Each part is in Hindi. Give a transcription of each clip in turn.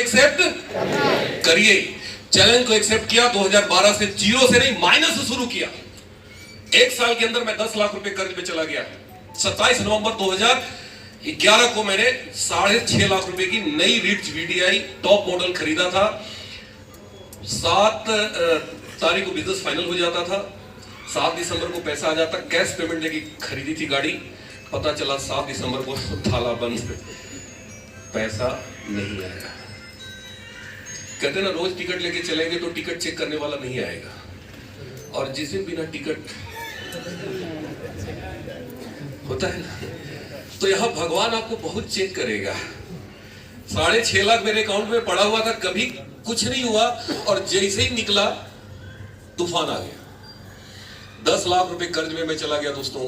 एक्सेप्ट करिए। चैलेंज को एक्सेप्ट किया, 2012 से जीरो से नहीं माइनस से शुरू किया। एक साल के अंदर मैं 10 लाख रुपए कर्ज में चला गया। 27 नवंबर 2011 को मैंने 6.5 लाख रुपए की नई रिच वीडीआई टॉप मॉडल खरीदा था। 7 तारीख को बिजनेस फाइनल हो जाता था, 7 दिसंबर को पैसा आ जाता। कैश पेमेंट लेके खरीदी थी गाड़ी, पता चला 7 दिसंबर को ताला बंद, पैसा नहीं आया। कहते ना रोज टिकट लेके चलेंगे तो टिकट चेक करने वाला नहीं आएगा, और जिस दिन बिना टिकट होता है ना, तो यहां भगवान आपको बहुत चेक करेगा। 6.5 लाख मेरे अकाउंट में पड़ा हुआ था, कभी कुछ नहीं हुआ, और जैसे ही निकला तूफान आ गया। 10 लाख रुपए कर्ज में मैं चला गया दोस्तों,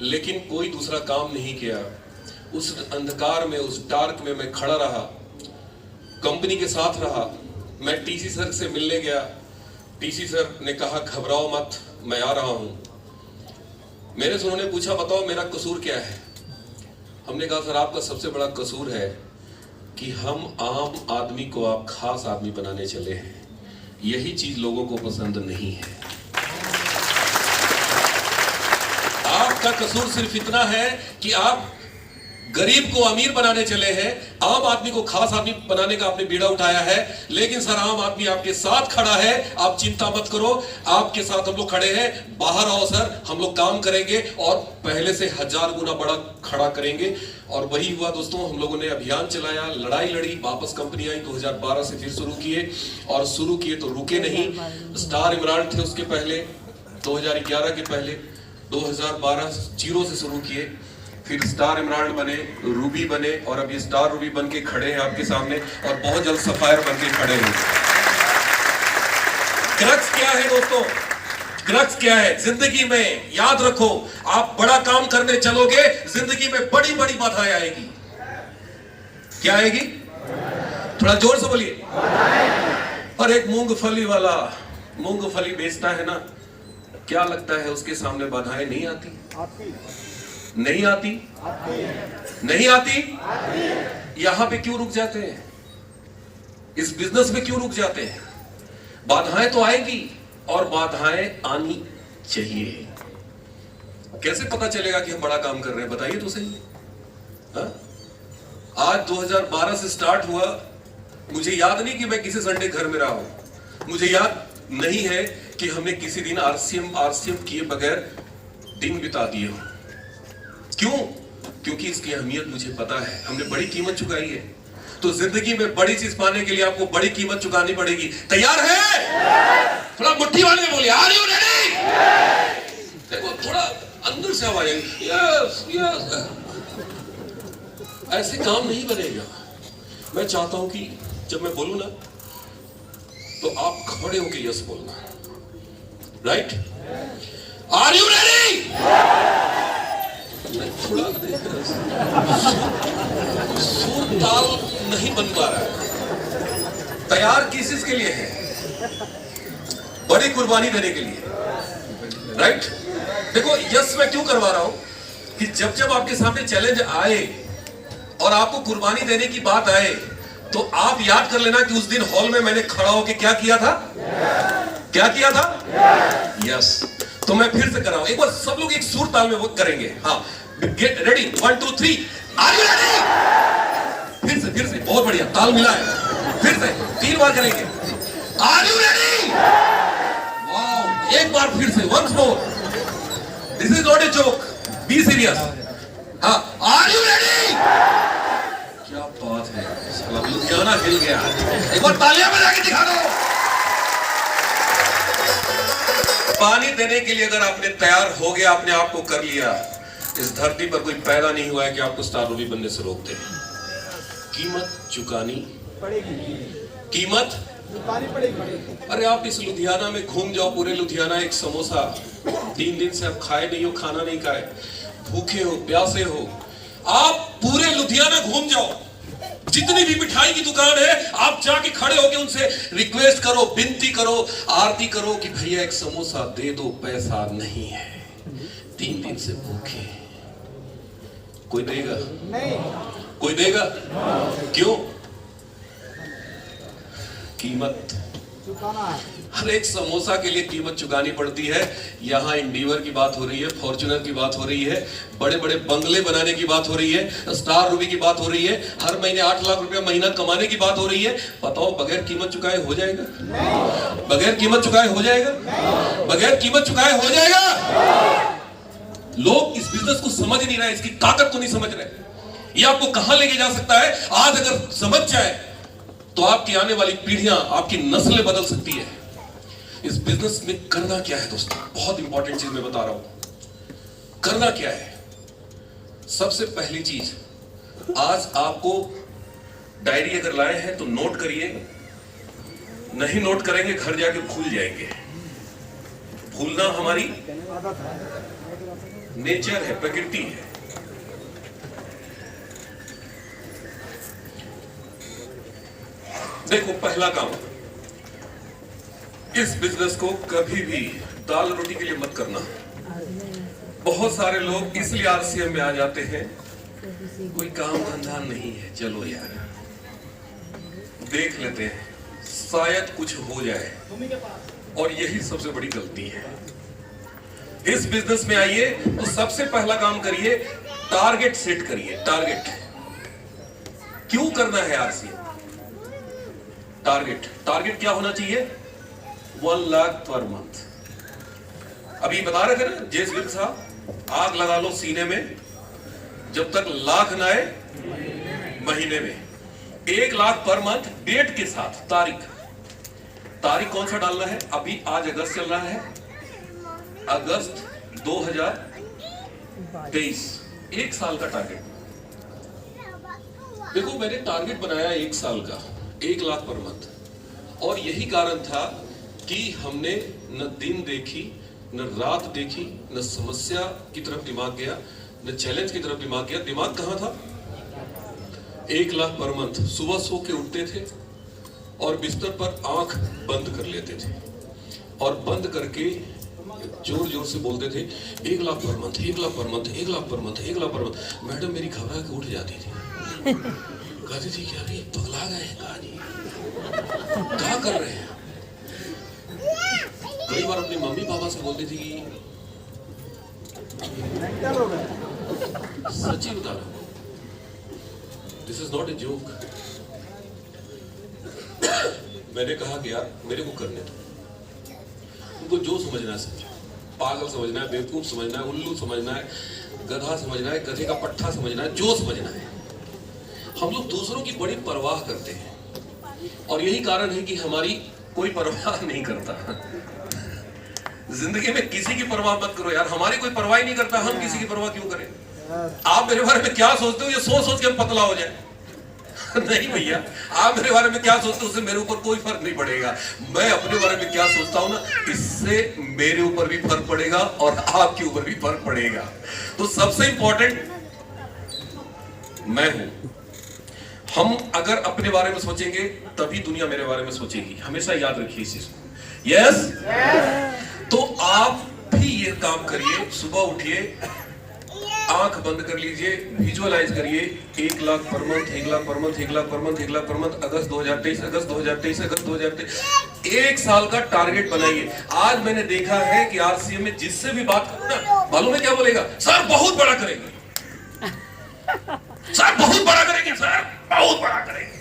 लेकिन कोई दूसरा काम नहीं किया। उस अंधकार में, उस डार्क में मैं खड़ा रहा, कंपनी के साथ रहा। मैं टीसी सर से मिलने गया, टीसी सर ने कहा घबराओ मत, मैं आ रहा हूं। मेरे से उन्होंने पूछा बताओ मेरा कसूर क्या है। हमने कहा सर आपका सबसे बड़ा कसूर है कि हम आम आदमी को आप खास आदमी बनाने चले हैं, यही चीज लोगों को पसंद नहीं है। आपका कसूर सिर्फ इतना है कि आप गरीब को अमीर बनाने चले हैं, आम आदमी को खास आदमी बनाने का आपने बीड़ा उठाया है। लेकिन सर आम आदमी आपके साथ खड़ा है, आप चिंता मत करो, आपके साथ हम लोग खड़े हैं, बाहर आओ सर, हम लोग काम करेंगे और पहले से 1000 गुना बड़ा खड़ा करेंगे। और वही हुआ दोस्तों, हम लोगों ने अभियान चलाया, लड़ाई लड़ी, वापस कंपनी आई, 2012 से फिर शुरू किए, और शुरू किए तो रुके नहीं। स्टार इमरान थे उसके पहले, 2011 के पहले, 2012 जीरो से शुरू किए, फिर स्टार इमरान बने, रूबी बने, और अभी स्टार रूबी बन के खड़े हैं आपके सामने, और बहुत जल्द सफायर बन के खड़े हैं। क्रक्स क्या है दोस्तों? क्रक्स क्या है जिंदगी में? याद रखो, आप बड़ा काम करने चलोगे, जिंदगी में बड़ी बड़ी बाधाएं आएगी। क्या आएगी? थोड़ा जोर से बोलिए। और एक मूंगफली वाला मूंगफली बेचता है ना, क्या लगता है उसके सामने बाधाएं नहीं आती? नहीं आती? नहीं आती? यहां पे क्यों रुक जाते हैं? इस बिजनेस में क्यों रुक जाते हैं? बाधाएं तो आएंगी, और बाधाएं आनी चाहिए। कैसे पता चलेगा कि हम बड़ा काम कर रहे हैं? बताइए तो सही। हा? आज 2012 से स्टार्ट हुआ, मुझे याद नहीं कि मैं किसी संडे घर में रहा हूं, मुझे याद नहीं है कि हमने किसी दिन आरसीएम किए बगैर दिन बिता दिए हो। क्यों? क्योंकि इसकी अहमियत मुझे पता है, हमने बड़ी कीमत चुकाई है। तो जिंदगी में बड़ी चीज पाने के लिए आपको बड़ी कीमत चुकानी पड़ेगी। तैयार है? थोड़ा मुट्ठी वाले बोलिए, आर यू रेडी? देखो थोड़ा अंदर से आवाज आएगी, यस यस। ऐसे काम नहीं बनेगा। मैं चाहता हूं कि जब मैं बोलूं ना, तो आप खड़े होकर यस बोलना। राइट? Are you ready? थोड़ा सुर ताल नहीं बन पा रहा है। तैयार किस चीज के लिए है? बड़ी कुर्बानी देने के लिए। राइट? देखो यस मैं क्यों करवा रहा हूं कि जब जब आपके सामने चैलेंज आए और आपको कुर्बानी देने की बात आए, तो आप याद कर लेना कि उस दिन हॉल में मैंने खड़ा होकर क्या किया था? क्या किया था? यस। तो मैं फिर से कर रहा हूं, एक बार सब लोग एक सुर ताल में वो करेंगे। हाँ, get ready, 1 2 3, are you ready? फिर से बहुत बढ़िया, ताल मिला है। फिर से 3 बार करेंगे, आर यू रेडी? वाओ, एक बार फिर से, once more. This is not a joke, be serious. हाँ, आर यू रेडी? क्या बात है, लुधियाना हिल गया। एक बार तालियां बजा के दिखा दो। पानी देने के लिए अगर आपने तैयार हो गया, आपने आपको कर लिया, इस धरती पर कोई पैदा नहीं हुआ है कि आपको स्टार रूबी बनने से रोक दे। कीमत चुकानी पड़ेगी। कीमत चुकानी पड़ेगी। अरे आप इस लुधियाना में घूम जाओ, पूरे लुधियाना एक समोसा 3 दिन से आप खाए नहीं हो, खाना नहीं खाए, भूखे हो, प्यासे हो, आप पूरे लुधियाना घूम जाओ, जितनी भी मिठाई की दुकान है आप जाके खड़े होके उनसे रिक्वेस्ट करो, विनती करो, आरती करो कि भैया एक समोसा दे दो, पैसा नहीं है, 3 दिन से भूखे। कोई देगा? नहीं। कोई देगा? क्यों? कीमत चुकाना है। हर एक समोसा के लिए कीमत चुकानी पड़ती है। यहाँ इंडिवर की बात हो रही है, फॉर्च्यूनर की बात हो रही है, बड़े बड़े बंगले बनाने की बात हो रही है, स्टार रूबी की बात हो रही है, हर महीने 8 लाख रुपया महीना कमाने की बात हो रही है। बताओ बगैर कीमत चुकाए हो जाएगा? बगैर कीमत चुकाए हो जाएगा? बगैर कीमत चुकाए हो जाएगा? लोग इस बिजनेस को समझ नहीं रहे, इसकी ताकत को नहीं समझ रहे। ये आपको कहां लेके जा सकता है, आज अगर समझ जाए तो आपकी आने वाली पीढ़ियां, आपकी नस्लें बदल सकती है। इस बिजनेस में करना क्या है दोस्तों, बहुत इंपॉर्टेंट चीज मैं बता रहा हूं। करना क्या है? सबसे पहली चीज, आज आपको डायरी अगर लाए हैं तो नोट करिए, नहीं नोट करेंगे घर जाके भूल जाएंगे। भूलना हमारी नेचर है, प्रकृति है। देखो पहला काम, इस बिजनेस को कभी भी दाल रोटी के लिए मत करना। बहुत सारे लोग इसलिए आरसीएम में आ जाते हैं, कोई काम धंधा नहीं है, चलो यार देख लेते हैं शायद कुछ हो जाए, और यही सबसे बड़ी गलती है। इस बिजनेस में आइए तो सबसे पहला काम करिए, टारगेट सेट करिए। टारगेट क्यों करना है आरसीएम? टारगेट क्या होना चाहिए? 1 लाख पर मंथ। अभी बता रहे थे ना जेस विल साहब, आग लगा लो सीने में, जब तक लाख ना आए महीने में। 1 लाख पर मंथ, डेट के साथ, तारीख कौन सा डालना है? अभी आज अगस्त चल रहा है, अगस्त 2023, 1 साल का टारगेट। देखो मैंने टारगेट बनाया 1 साल का, 1 लाख पर मंथ, और यही कारण था कि हमने न दिन देखी, न रात देखी, न समस्या की तरफ दिमाग गया, न चैलेंज की तरफ दिमाग गया। दिमाग कहां था? 1 लाख पर मंथ। सुबह सो के उठते थे और बिस्तर पर आंख बंद कर लेते थे, और बंद करके जोर जोर से बोलते थे 1 lakh per month, 1 lakh per month, 1 lakh per month, 1 lakh per month. Madam मेरी घबरा के उठ जाती थी, कहती थी क्या ये पगला गए हैं, क्या कर रहे हैं? कई बार अपनी मम्मी पापा से बोलती थी, सच्ची बता रहा हूं, this is not a joke. मैंने कहा कि यार मेरे को करने दो, उनको जो समझना है समझो, पागल समझना है, बेवकूफ समझना है, उल्लू समझना है, गधा समझना है, गधे का पट्टा समझना है, जो समझना है। हम लोग दूसरों की बड़ी परवाह करते हैं, और यही कारण है कि हमारी कोई परवाह नहीं करता। जिंदगी में किसी की परवाह मत करो यार, हमारी कोई परवाह ही नहीं करता, हम किसी की परवाह क्यों करें? आप मेरे बारे में क्या सोचते हो ये सोच सोच के हम पतला हो जाए? नहीं भैया, आप मेरे बारे में क्या सोचते हो उससे मेरे ऊपर कोई फर्क नहीं पड़ेगा। मैं अपने बारे में क्या सोचता हूं ना, इससे मेरे ऊपर भी फर्क पड़ेगा और आपके ऊपर भी फर्क पड़ेगा। तो सबसे इंपॉर्टेंट मैं हूं। हम अगर अपने बारे में सोचेंगे तभी दुनिया मेरे बारे में सोचेगी, हमेशा याद रखिए इस चीज को। यस? तो आप भी ये काम करिए, सुबह उठिए, आंख बंद कर लीजिए, विजुअलाइज करिए 1 lakh per month, 1 lakh per month, 1 lakh per month, 1 lakh per month, अगस्त 2023, अगस्त 2023, अगस्त 2023, 1 साल का टारगेट बनाइए। आज मैंने देखा है कि आरसीएम में जिससे भी बात करूं ना, मालूम है क्या बोलेगा? सर बहुत बड़ा करेंगे, सर बहुत बड़ा करेंगे, सर बहुत बड़ा करेंगे।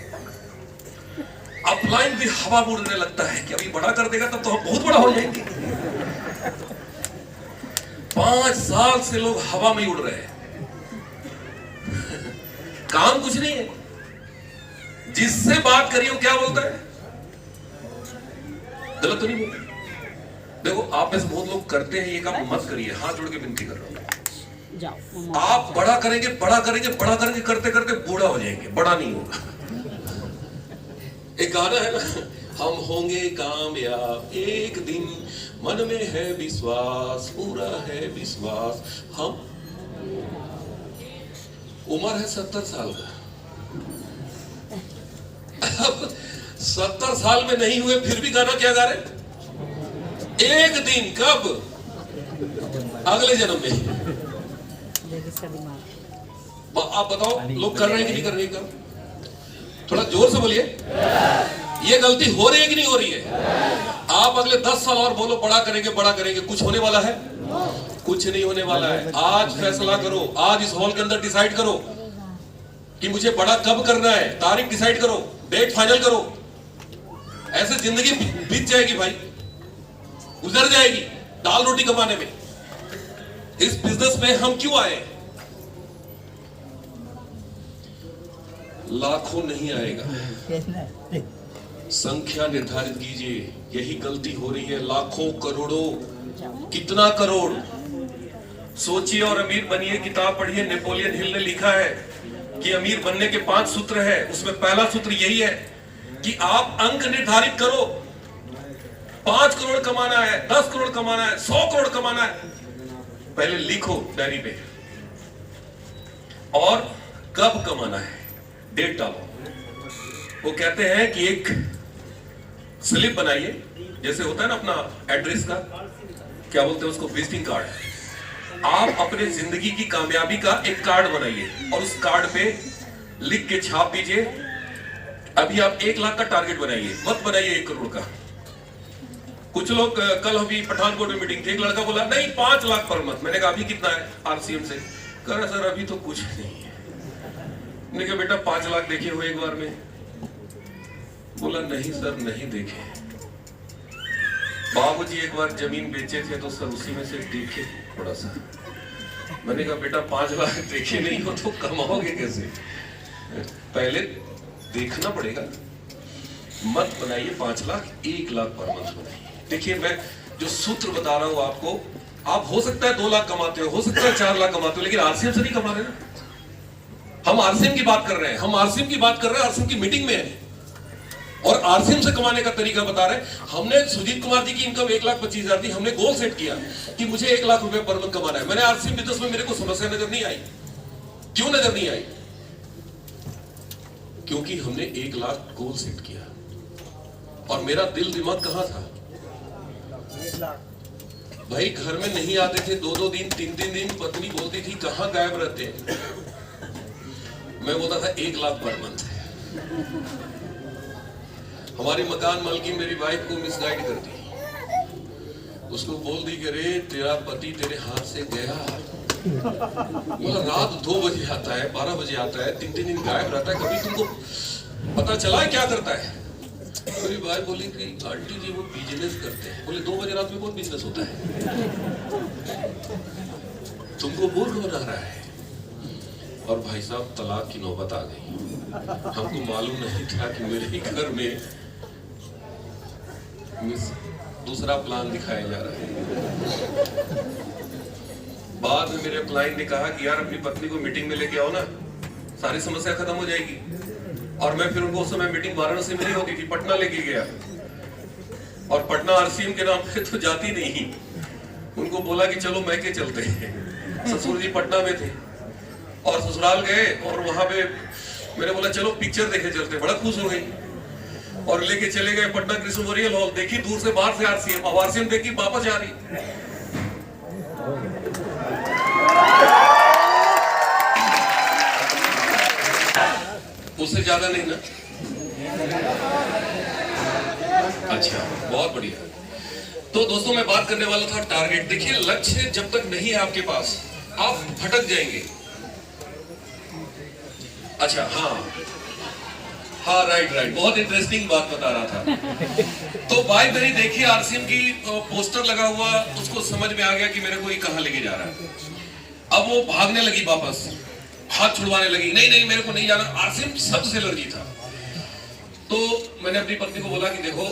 अपलाइन भी हवा में उड़ने लगता है कि अभी बड़ा कर देगा तब तो हम बहुत बड़ा हो जाएंगे। 5 साल से लोग हवा में उड़ रहे हैं, काम कुछ नहीं है। जिससे बात करिए वो क्या बोलता है? गलत तो नहीं बोलते? देखो आप में से बहुत लोग करते हैं ये काम, मत करिए, हाथ जोड़ के विनती कर रहा हूं। आप बड़ा करेंगे, बड़ा करेंगे, बड़ा करेंगे, करते करते बूढ़ा हो जाएंगे, बड़ा नहीं होगा। एक गाना है ना, हम होंगे कामयाब एक दिन, मन में है विश्वास, पूरा है विश्वास। हम, उम्र है 70 साल का, अब 70 साल में नहीं हुए फिर भी गाना क्या गा रहे? एक दिन, कब? अगले जन्म में। आप बताओ लोग कर रहे हैं कि नहीं कर रहे हैं? थोड़ा जोर से बोलिए। ये गलती हो रही है कि नहीं हो रही है? आप अगले 10 साल और बोलो बड़ा करेंगे बड़ा करेंगे, कुछ होने वाला है? कुछ नहीं होने वाला है। आज फैसला करो, आज इस हॉल के अंदर डिसाइड करो कि मुझे बड़ा कब करना है, तारीख डिसाइड करो, डेट फाइनल करो। ऐसे जिंदगी बीत जाएगी भाई, गुजर जाएगी दाल रोटी कमाने में। इस बिजनेस में हम क्यों आए? लाखों नहीं आएगा, संख्या निर्धारित कीजिए। यही गलती हो रही है, लाखों करोड़ों, कितना करोड़। सोचिए और अमीर बनिए किताब पढ़िए, नेपोलियन हिल ने लिखा है कि अमीर बनने के 5 सूत्र है। उसमें पहला सूत्र यही है कि आप अंक निर्धारित करो। 5 करोड़ कमाना है, 10 करोड़ कमाना है, 100 करोड़ कमाना है, पहले लिखो डायरी पे, और कब कमाना है डेट डालो। वो कहते हैं कि एक स्लिप बनाइए, जैसे होता है ना अपना एड्रेस का, क्या बोलते हैं उसको, विजिटिंग कार्ड। आप अपने जिंदगी की कामयाबी का एक कार्ड बनाइए और उस कार्ड पे लिख के छाप दीजिए। अभी आप 1 लाख का टारगेट बनाइए, मत बनाइए 1 करोड़ का। कुछ लोग, कल अभी पठानकोट में मीटिंग थी, एक लड़का बोला नहीं 5 लाख पर मंथ। मैंने कहा अभी कितना है आरसीएम से? कह रहा सर अभी तो कुछ नहीं है। मैंने कहा बेटा 5 लाख देखे हो एक बार में? बोला नहीं सर नहीं देखे। बाबूजी एक बार जमीन बेचे थे तो सर उसी में से देखे थोड़ा सा। मैंने कहा बेटा 5 लाख देखे नहीं हो तो कमाओगे कैसे? पहले देखना पड़ेगा। मत बनाइए 5 लाख, 1 लाख पर मंथ बनाइए। देखिए मैं जो सूत्र बता रहा हूं आपको, आप हो सकता है 2 लाख कमाते हो सकता है 4 लाख कमाते हो, लेकिन आरसीएम से नहीं कमा रहे ना। हम आरसीएम की बात कर रहे हैं, हम आरसीएम की बात कर रहे हैं, आरसीएम की मीटिंग में है और आरसीएम से कमाने का तरीका बता रहे हैं। हमने सुजीत कुमार जी की इनकम 1,25,000 थी, हमने गोल सेट किया कि मुझे 1 लाख रुपए पर मंथ कमाना है। मैंने आरसीएम बिजनेस में मेरे को समस्या नजर नहीं आई। क्यों नजर नहीं आई? क्योंकि हमने 1 लाख गोल सेट किया और मेरा दिल दिमाग कहां था भाई? घर में नहीं आते थे 2-2 दिन 3-3 दिन। पत्नी बोलती थी कहां गायब रहते हैं? मैं बोलता था 1 लाख पर मंथ है। हमारी मकान मालकिन मेरी वाइफ को मिसगाइड कर दी। उसको बोल दी कि अरे तेरा पति तेरे हाथ से गया। बोला रात 2 बजे आता है, 12 बजे आता है, 3-3 दिन गायब रहता है, कभी तुमको पता चला है क्या करता है? मेरी वाइफ बोली कि आंटी जी वो बिजनेस करते हैं। बोले 2 बजे रात में कौन बिजनेस होता है? तुमको मूर्ख बना रहा है। और भाई साहब तलाक की नौबत आ गई। हमको मालूम नहीं था कि मेरे ही घर में दूसरा प्लान दिखाया जा रहा है। बाद में मेरे क्लाइंट ने कहा कि यार अपनी पत्नी को मीटिंग में लेके आओ ना, सारी समस्या खत्म हो जाएगी। और मैं फिर उनको उस समय मीटिंग वाराणसी में नहीं होती थी, पटना लेके गया। और पटना आरसीएम के नाम पे तो जाती नहीं। उनको बोला कि चलो मैके चलते हैं। ससुर जी पटना में थे और ससुराल गए और वहां पे मैंने बोला चलो पिक्चर देखे चलते। बड़ा खुश हो गई और लेके चले गए पटना कृष्ण मेमोरियल हॉल। देखी दूर से बाहर से आरसीएम, अब आरसीएम देखी वापस जा रही। उससे ज्यादा नहीं ना? अच्छा बहुत बढ़िया। तो दोस्तों मैं बात करने वाला था टारगेट। देखिए लक्ष्य जब तक नहीं है आपके पास आप भटक जाएंगे। अच्छा हाँ राइट बहुत इंटरेस्टिंग बात बता रहा था। तो भाई मेरी देखिए आरसीएम की पोस्टर लगा हुआ, उसको समझ में आ गया कि मेरे को ये कहां लेके जा रहा है। अब वो भागने लगी वापस, हाथ छुड़वाने लगी, नहीं मेरे को नहीं जाना। आरसीएम सबसे एलर्जी था। तो मैंने अपनी पत्नी को बोला कि देखो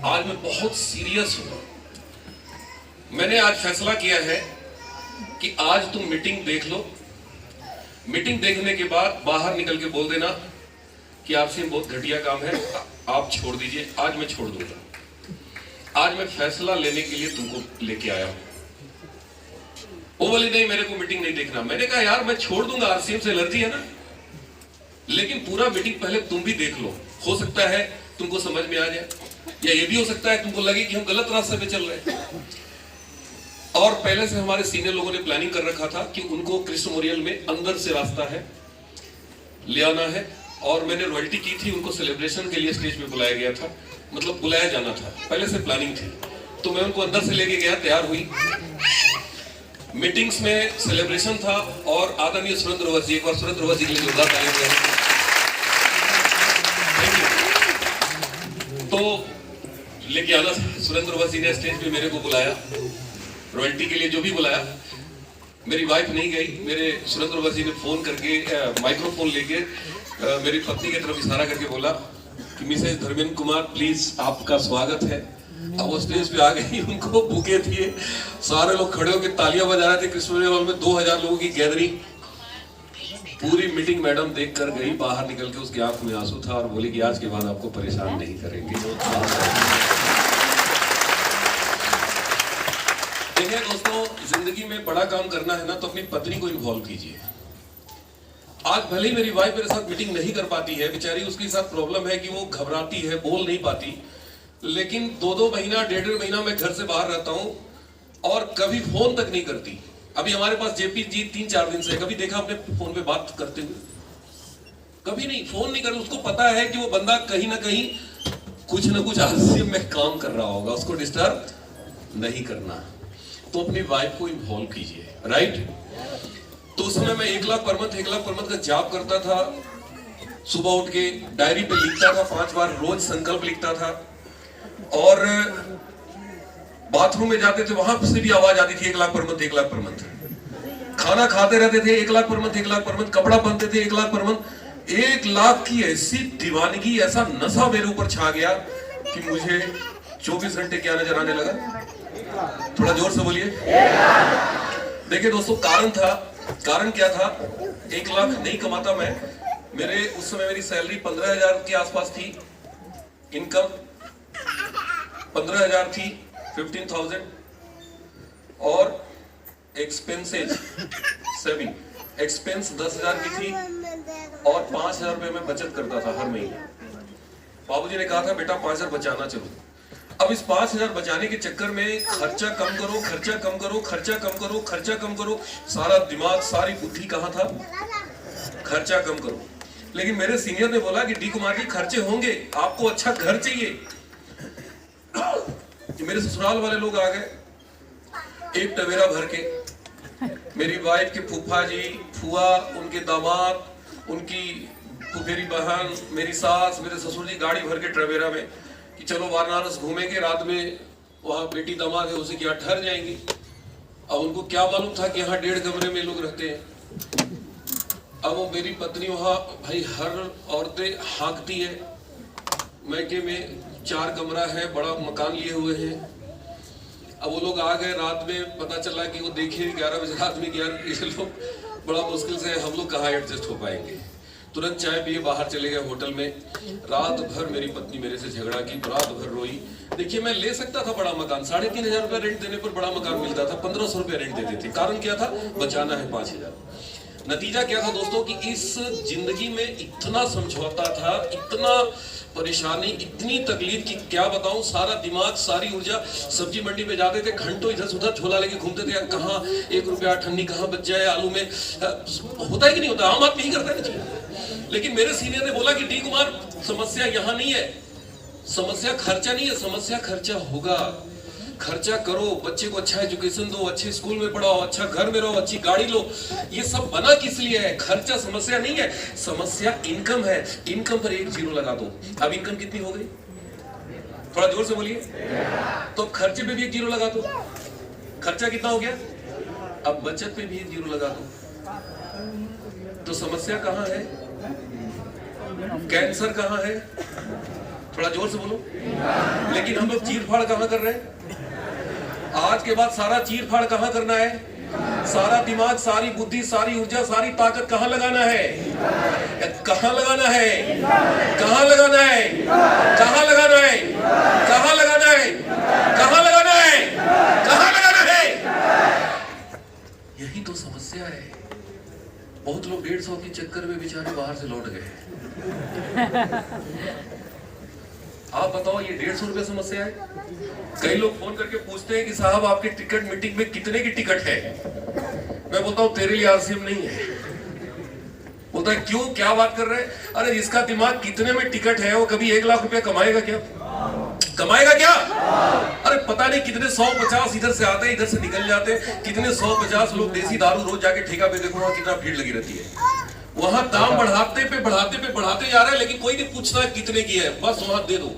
आज मैं बहुत सीरियस हूं। मैंने आज फैसला किया है कि आज तुम मीटिंग देख लो। मीटिंग देखने के बाद बाहर निकल के बोल देना कि आपसे बहुत घटिया काम है, आप छोड़ दीजिए। आज मैं छोड़ दूंगा। आज मैं फैसला लेने के लिए तुमको लेके आया हूं। वो बोली नहीं मेरे को मीटिंग नहीं देखना। मैंने कहा यार मैं छोड़ दूंगा, आरसीएम से एलर्जी है ना, लेकिन पूरा मीटिंग पहले तुम भी देख लो। हो सकता है तुमको समझ में आ जाए, या ये भी हो सकता है तुमको लगे कि हम गलत रास्ते पे चल रहे हैं। और पहले से हमारे सीनियर लोगों ने प्लानिंग कर रखा था कि उनको कृष्ण मेमोरियल में अंदर से रास्ता है, ले आना है और मैंने रॉयल्टी की थी, उनको सेलिब्रेशन के लिए स्टेज पे बुलाया गया था, मतलब बुलाया जाना था, पहले से प्लानिंग थी। तो मैं उनको अंदर से लेके गया, तैयार हुई, मीटिंग्स में सेलिब्रेशन था। और आदरणीय सुरेंद्र वत्स जी, एक बार सुरेंद्र वत्स जी के लिए जोरदार तालियां बजाएं। तो लेके आना, सुरेंद्र वत्स जी ने स्टेज पे मेरे को बुलाया, रॉयल्टी के लिए जो भी बुलाया। मेरी वाइफ नहीं गई, मेरे सुरेंद्र वत्स जी ने फोन करके माइक्रोफोन लेके मेरी पत्नी की तरफ इशारा करके बोला कि मिसेज धर्मेंद्र कुमार प्लीज आपका स्वागत है। अब वो स्टेज पे आ गई, उनको बुके दिए, सारे लोग खड़े होकर तालियां बजा रहे थे। कृष्ण हॉल में 2000 लोगों की गैदरिंग, पूरी मीटिंग मैडम देख कर गई, बाहर निकल के उसकी आंख में आंसू था और बोली कि आज के बाद आपको परेशान नहीं करेंगे। देखिए दोस्तों, जिंदगी में बड़ा काम करना है ना तो अपनी पत्नी को इन्वॉल्व कीजिए। आज भले ही मेरी वाइफ मेरे साथ मीटिंग नहीं कर पाती है, बेचारी उसके साथ प्रॉब्लम है कि वो घबराती है, बोल नहीं पाती, लेकिन 2-2 महीना 1.5 महीना मैं घर से बाहर रहता हूं और कभी फोन तक नहीं करती। अभी हमारे पास जेपी जी 3-4 दिन से, कभी देखा आपने फोन पे बात करते हुए? कभी नहीं, फोन नहीं कर। उसको पता है कि वो बंदा कहीं ना कहीं कुछ ना कुछ आलस्य में काम कर रहा होगा, उसको डिस्टर्ब नहीं करना। तो अपनी वाइफ को इन्वॉल्व कीजिए, राइट? तो उस समय मैं 1 लाख पर मंथ का जॉब करता था। सुबह उठ के डायरी पे लिखता था, 5 बार रोज संकल्प लिखता था। और बाथरूम में जाते थे, वहां से भी आवाज आती थी 1 लाख पर मंथ। खाना खाते रहते थे 1 लाख पर मंथ। कपड़ा पहनते थे 1 लाख पर मंथ। 1 लाख की ऐसी दीवानगी, ऐसा नशा मेरे ऊपर छा गया कि मुझे 24 घंटे क्या नजर आने लगा? थोड़ा जोर से बोलिए। देखिए दोस्तों, कारण क्या था? 1 लाख नहीं कमाता मैं। मेरे उस समय मेरी सैलरी 15,000 के आसपास थी, इनकम 15,000 थी, 15,000, और एक्सपेंसेज सेविंग एक्सपेंस 10,000 की थी और 5,000 रुपए मैं बचत करता था हर महीने। बाबूजी ने कहा था बेटा 5,000 बचाना चलो। अब इस 5,000 बचाने के चक्कर में खर्चा कम करो, सारा दिमाग, सारी बुद्धि कहाँ था? खर्चा कम करो। लेकिन मेरे सीनियर ने बोला कि डी कुमार जी खर्चे होंगे, आपको अच्छा घर चाहिए। मेरे ससुराल वाले लोग आ गए, एक टवेरा भर के। मेरी वाइफ के फूफा जी, फुआ, उनके दामाद, उनकी फुफेरी बहन, मेरी सास, मेरे ससुर जी गाड़ी भर के टवेरा में कि चलो वाराणसी घूमेंगे, रात में वहां बेटी दामाद है उसे क्या ठहर जाएंगी। अब उनको क्या मालूम था कि यहाँ 1.5 कमरे में लोग रहते हैं। अब वो मेरी पत्नी वहां, भाई हर औरतें हाँकती है, मैके में 4 कमरा है, बड़ा मकान लिए हुए हैं। अब वो लोग आ गए रात में, पता चला कि वो देखिए 11 बजे रात में, ये लोग बड़ा मुश्किल से, हम लोग कहाँ एडजस्ट हो पाएंगे। तुरंत चाय पिए बाहर चले गए होटल में। रात भर मेरी पत्नी मेरे से झगड़ा की, रात भर रोई। देखिए मैं ले सकता था बड़ा मकान, 3,500 रुपया रेंट देने पर बड़ा मकान मिलता था, 1,500 रुपया रेंट देते थे। कारण क्या था? बचाना है 5,000। नतीजा क्या था दोस्तों कि इस जिंदगी में इतना समझौता था, इतना परेशानी, इतनी तकलीफ कि क्या बताऊं। सारा दिमाग, सारी ऊर्जा, सब्जी मंडी में जाते थे, घंटों इधर से उधर झोला लेके घूमते थे, कहाँ 1 रुपया ठन्नी कहाँ बच जाए आलू में। होता है कि नहीं होता? आम आदमी ही करता है ना जी। लेकिन मेरे सीनियर ने बोला कि डी कुमार समस्या यहाँ नहीं है, समस्या खर्चा नहीं है, समस्या खर्चा होगा। खर्चा करो, बच्चे को अच्छा एजुकेशन दो, अच्छे स्कूल में पढ़ाओ, अच्छा घर में रहो, अच्छी गाड़ी लो। ये सब बना किस लिए है? खर्चा समस्या नहीं है, समस्या इनकम है। इनकम पर 1 जीरो लगा दो। अब इनकम कितनी हो गई? थोड़ा जोर से बोलिए। तो खर्चे पे भी 1 जीरो लगा दो। खर्चा कितना हो गया? अब बचत पे भी 1 जीरो लगा दो। तो समस्या कहाँ है? कैंसर कहाँ है? थोड़ा जोर से बोलो। लेकिन हम लोग चीर फाड़ कहाँ कर रहे हैं? आज के बाद सारा चीर फाड़ कहाँ करना है? सारा दिमाग, सारी बुद्धि, सारी ऊर्जा, सारी ताकत कहाँ लगाना है? कहाँ लगाना है? कहाँ लगाना है? कहाँ लगाना है? कहाँ लगाना है? कहाँ लगाना है? कहाँ लगाना है? यही तो समस्या है। बहुत लोग 150 के चक्कर में बेचारे बाहर से लौट गए। आप बताओ, ये 150 रुपये समस्या है? कई लोग फोन करके पूछते हैं कि साहब आपके टिकट मीटिंग में कितने की टिकट है? मैं बोलता हूं तेरे लिए आरसीएम नहीं है, वो बोलता है क्यों, क्या बात कर रहे हैं? अरे जिसका दिमाग कितने में टिकट है वो कभी 1 लाख रुपया कमाएगा क्या? कमाएगा क्या? अरे पता नहीं कितने 150 इधर से आते हैं, इधर से निकल जाते हैं, कितने 150 लोग देसी दारू रोज जाके ठेका पे देखो वहां कितना भीड़ लगी रहती है। वहां दाम बढ़ाते जा रहे हैं, लेकिन कोई नहीं पूछता कितने की है, बस वहां दे दो।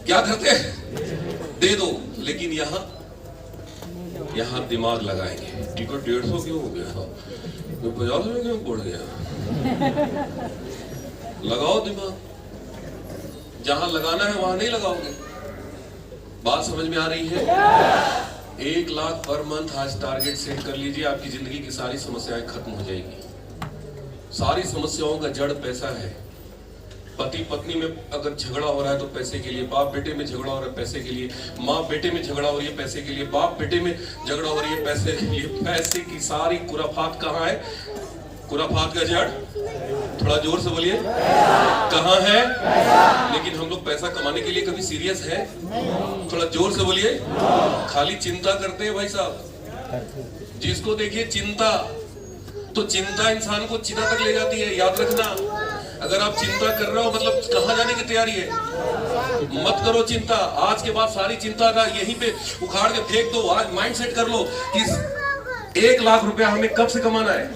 क्या करते हैं? दे दो। लेकिन यहाँ दिमाग लगाएंगे, टिकट 150 क्यों हो गया, 50 में क्यों बढ़ गया? लगाओ दिमाग, जहां लगाना है वहां नहीं लगाओगे। बात समझ में आ रही है? 1 लाख पर मंथ आज टारगेट सेट कर लीजिए, आपकी जिंदगी की सारी समस्याएं खत्म हो जाएगी। सारी समस्याओं का जड़ पैसा है। पति पत्नी में अगर झगड़ा हो रहा है तो पैसे के लिए, बाप बेटे में झगड़ा हो रहा है पैसे के लिए, माँ बेटे में झगड़ा हो रही है पैसे के लिए, बाप बेटे में झगड़ा हो रही है पैसे के लिए। पैसे की सारी खुराफात कहाँ है? खुराफात का जड़ थोड़ा जोर से बोलिए, कहाँ है? लेकिन हम लोग पैसा कमाने के लिए कभी सीरियस है? थोड़ा जोर से बोलिए। खाली चिंता करते हैं भाई साहब। जिसको देखिए चिंता, तो चिंता इंसान को चिता तक ले जाती है। याद रखना, अगर आप चिंता कर रहे हो मतलब कहां जाने की तैयारी है? मत करो चिंता। आज के बाद सारी चिंता का यहीं पे उखाड़ के फेंक दो। आज माइंड सेट कर लो कि 1 लाख रुपया हमें कब से कमाना है।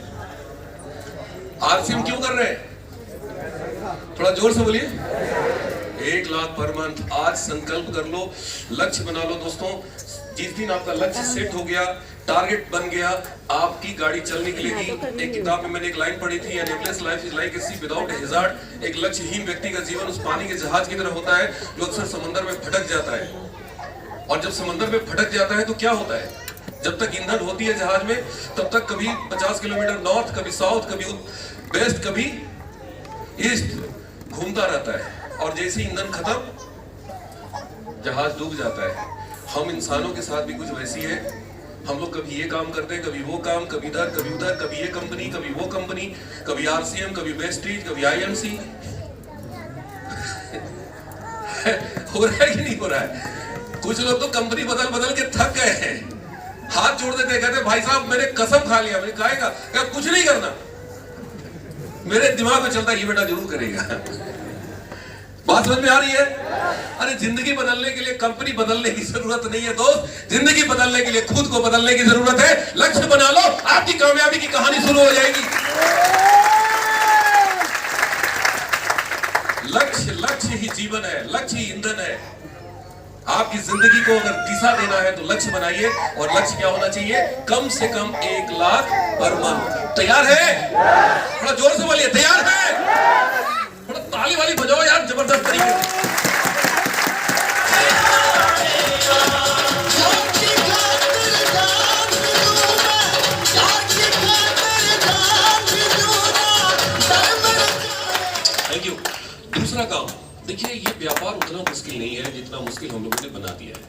आरसीएम क्यों कर रहे हैं? थोड़ा जोर से बोलिए। 1 लाख पर मंथ। आज संकल्प कर लो, लक्ष्य बना लो दोस्तों। जिस दिन आपका लक्ष्य सेट हो गया, टारगेट बन गया, आपकी गाड़ी चलने के लिए। एक किताब में मैंने एक लाइन पढ़ी थी, an aimless life is like a sea without a hazard. एक लक्ष्यहीन व्यक्ति का जीवन उस पानी के जहाज की तरह होता है जो अक्सर समंदर में भटक जाता है। और जब समंदर में भटक जाता है तो क्या होता है? जब तक ईंधन होती है जहाज में, तब तक कभी 50 किलोमीटर नॉर्थ, कभी साउथ, कभी वेस्ट, कभी ईस्ट घूमता रहता है। और जैसे ईंधन खत्म, जहाज डूब जाता है। हम इंसानों के साथ भी कुछ वैसी है। हम लोग कभी ये काम करते हैं, कभी वो काम, कभी इधर कभी उधर, कभी ये कंपनी कभी वो कंपनी, कभी आरसीएम कभी वेस्टीज कभी आईएमसी। हो रहा है कि नहीं हो रहा है? कुछ लोग तो कंपनी बदल बदल के थक गए हैं, हाथ जोड़ देते, कहते भाई साहब मैंने कसम खा लिया, मैंने कहेगा कुछ नहीं करना, मेरे दिमाग में चलता है ये बेटा जरूर करेगा। बात समझ में आ रही है? अरे जिंदगी बदलने के लिए कंपनी बदलने की जरूरत नहीं है दोस्त, जिंदगी बदलने के लिए खुद को बदलने की जरूरत है। लक्ष्य बना लो, आपकी कामयाबी की कहानी शुरू हो जाएगी। लक्ष्य ही जीवन है, लक्ष्य ही ईंधन है। आपकी जिंदगी को अगर दिशा देना है तो लक्ष्य बनाइए। और लक्ष्य क्या होना चाहिए? कम से कम 1 लाख पर मंथ। तैयार है? थोड़ा जोर से बोलिए, तैयार है? थोड़ा ताली वाली बजाओ यार, जबरदस्त तरीके से। Thank you. दूसरा काम देखिए, ये व्यापार उतना मुश्किल नहीं है जितना मुश्किल हम लोगों ने बना दिया है।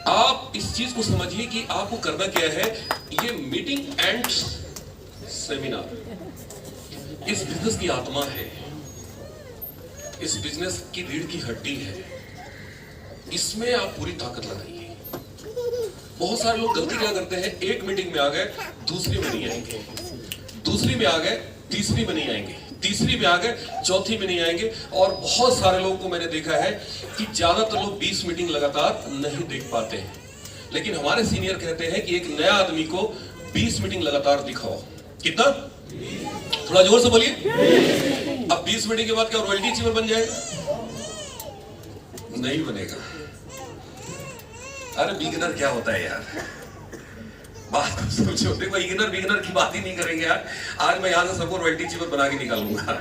आप इस चीज को समझिए कि आपको करना क्या है। ये मीटिंग एंड सेमिनार इस बिजनेस की आत्मा है, इस बिजनेस की रीढ़ की हड्डी है। इसमें आप पूरी ताकत लगाइए। बहुत सारे लोग गलती क्या करते हैं, एक मीटिंग में आ गए, दूसरी में नहीं आएंगे, दूसरी में आ गए, तीसरी में नहीं आएंगे, तीसरी में आ गए, चौथी में नहीं आएंगे। और बहुत सारे लोगों को मैंने देखा है कि ज्यादातर लोग 20 मीटिंग लगातार नहीं देख पाते हैं। लेकिन हमारे सीनियर कहते हैं कि एक नया आदमी को 20 मीटिंग लगातार दिखाओ। कितना? थोड़ा जोर से बोलिए। अब 20 मिनट के बाद क्या रॉयल्टी अचीवर बन जाएगा? नहीं बनेगा। अरे बिगिनर क्या होता है यार, बात को सोचो। देखो बिगिनर की बात ही नहीं करेंगे यार। आज मैं यहां से सबको रॉयल्टी अचीवर बना के निकालूंगा।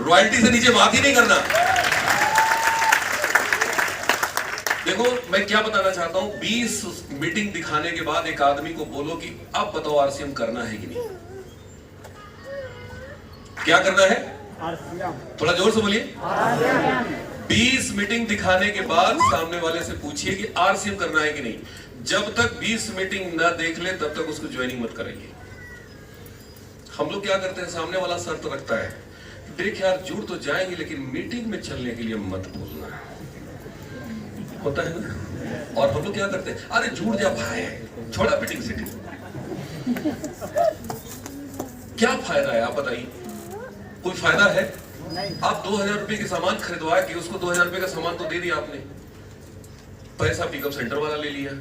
रॉयल्टी से नीचे बात ही नहीं करना। देखो मैं क्या बताना चाहता हूं, 20 मीटिंग दिखाने के बाद एक आदमी को बोलो कि अब बताओ आरसीएम करना है कि नहीं। क्या करना है? थोड़ा जोर से बोलिए। 20 मीटिंग दिखाने के बाद सामने वाले से पूछिए कि आरसीएम करना है कि नहीं। जब तक 20 मीटिंग ना देख ले तब तक उसको ज्वाइनिंग मत करेंगे। हम लोग क्या करते हैं, सामने वाला शर्त रखता है, देख यार जुड़ तो जाएंगे लेकिन मीटिंग में चलने के लिए मत भूलना, होता है ना। और हम लोग क्या करते हैं, अरे जुड़ जा भाई, छोड़ा मीटिंग सिटी। क्या फायदा है आप बताइए? कोई फायदा है? आप 2000 रुपए के सामान खरीदवा के उसको 2000 रुपए का सामान तो दे दिया आपने, पैसा पिकअप सेंटर वाला ले लिया,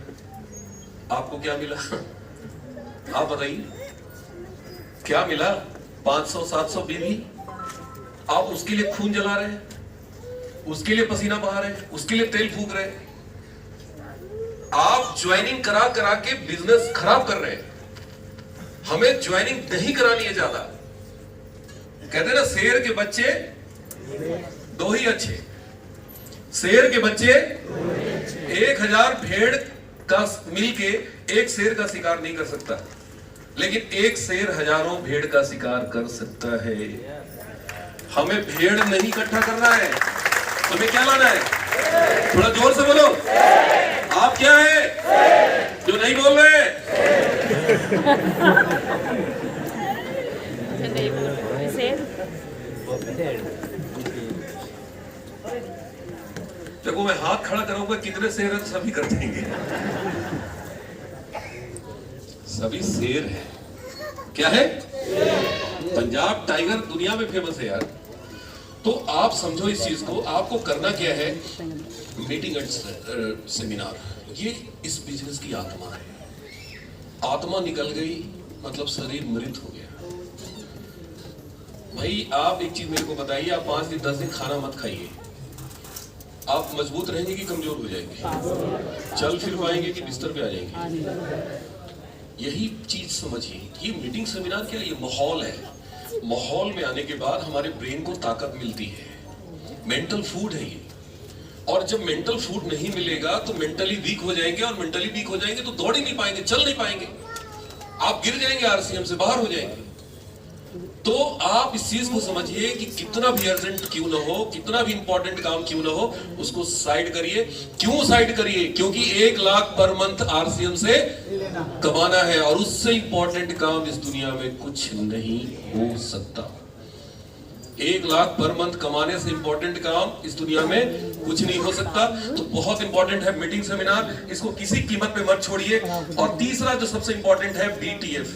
आपको क्या मिला? आप बताइए क्या मिला? 500-700 बीवी, आप उसके लिए खून जला रहे हैं, उसके लिए पसीना बहा रहे हैं, उसके लिए तेल फूक रहे हैं, आप ज्वाइनिंग करा करा के बिजनेस खराब कर रहे हैं। हमें ज्वाइनिंग नहीं करानी है ज्यादा। कहते हैं ना, शेर के बच्चे दो ही अच्छे। शेर के बच्चे 1000 भेड़ का मिलके एक शेर का शिकार नहीं कर सकता, लेकिन एक शेर हजारों भेड़ का शिकार कर सकता है। हमें भेड़ नहीं इकट्ठा करना है, हमें क्या लाना है? थोड़ा जोर से बोलो, आप क्या है जो नहीं बोल रहे? देखो मैं हाथ खड़ा करूंगा, कितने शेर हैं सभी कर देंगे। सभी शेर है। क्या है? पंजाब टाइगर दुनिया में फेमस है यार। तो आप समझो इस चीज को, आपको करना क्या है? मीटिंग एंड सेमिनार, ये इस बिजनेस की आत्मा है। आत्मा निकल गई मतलब शरीर मृत हो गया। भाई आप एक चीज मेरे को बताइए, आप 5 दिन 10 दिन खाना मत खाइए, आप मजबूत रहेंगे कि कमजोर हो जाएंगे? चल फिर पाएंगे कि बिस्तर पे आ जाएंगे? यही चीज समझिए। ये मीटिंग सेमिनार क्या है? ये माहौल है। माहौल में आने के बाद हमारे ब्रेन को ताकत मिलती है। मेंटल फूड है ये। और जब मेंटल फूड नहीं मिलेगा तो मेंटली वीक हो जाएंगे, और मेंटली वीक हो जाएंगे तो दौड़ ही नहीं पाएंगे, चल नहीं पाएंगे, आप गिर जाएंगे, आरसीएम से बाहर हो जाएंगे। तो आप इस चीज को समझिए कि कितना भी अर्जेंट क्यों ना हो, कितना भी इंपॉर्टेंट काम क्यों ना हो, उसको साइड करिए। क्यों साइड करिए? क्योंकि 1 लाख पर मंथ आरसीएम से कमाना है, और उससे इंपॉर्टेंट काम इस दुनिया में कुछ नहीं हो सकता। 1 लाख पर मंथ कमाने से इंपॉर्टेंट काम इस दुनिया में कुछ नहीं हो सकता। तो बहुत इंपॉर्टेंट है मीटिंग सेमिनार, इसको किसी कीमत पे मत छोड़िए। और तीसरा जो सबसे इंपॉर्टेंट है, BTF,